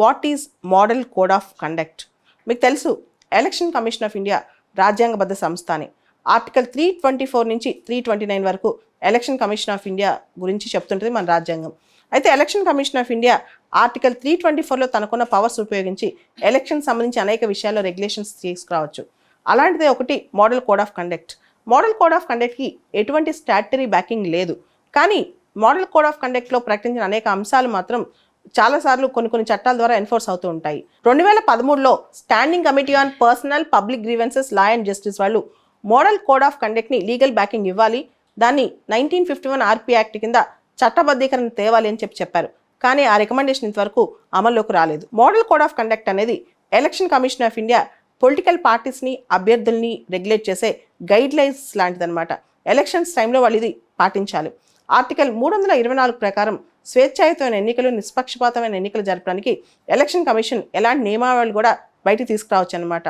What is model code of conduct? మీకు తెలుసు, election commission of India రాజ్యాంగబద్ధ సంస్థ అని. ఆర్టికల్ 324 నుంచి 329 వరకు ఎలక్షన్ కమిషన్ ఆఫ్ ఇండియా గురించి చెప్తుంటుంది మన రాజ్యాంగం. అయితే election commission of India article 324లో తనకున్న పవర్స్ ఉపయోగించి ఎలక్షన్ సంబంధించి అనేక విషయాల్లో రెగ్యులేషన్స్ తీసుకురావచ్చు. అలాంటిదే ఒకటి model code of conduct. Model code of కండక్ట్కి ఎటువంటి స్టాట్యుటరీ బ్యాకింగ్ లేదు. కానీ మోడల్ కోడ్ ఆఫ్ కండక్ట్లో ప్రకటించిన అనేక అంశాలు మాత్రం చాలాసార్లు కొన్ని చట్టాల ద్వారా ఎన్ఫోర్స్ అవుతూ ఉంటాయి. 2013లో standing committee on personnel public grievances law and justice వాళ్ళు మోడల్ కోడ్ ఆఫ్ కండక్ట్ని లీగల్ బ్యాకింగ్ ఇవ్వాలి, దాన్ని 1951 ఆర్పీ యాక్ట్ కింద చట్టబద్ధీకరణ తేవాలి అని చెప్పారు. కానీ ఆ రికమెండేషన్ ఇంతవరకు అమల్లోకి రాలేదు. మోడల్ కోడ్ ఆఫ్ కండక్ట్ అనేది election commission of India political పార్టీస్ని, అభ్యర్థుల్ని రెగ్యులేట్ చేసే గైడ్ లైన్స్ లాంటిదన్నమాట. ఎలక్షన్స్ టైంలో వాళ్ళు ఇది పాటించాలి. ఆర్టికల్ 324 ప్రకారం స్వేచ్ఛాయుతమైన ఎన్నికలు, నిష్పక్షపాతమైన ఎన్నికలు జరపడానికి ఎలక్షన్ కమిషన్ ఎలాంటి నియమావళి కూడా బయటికి తీసుకురావచ్చు అన్నమాట.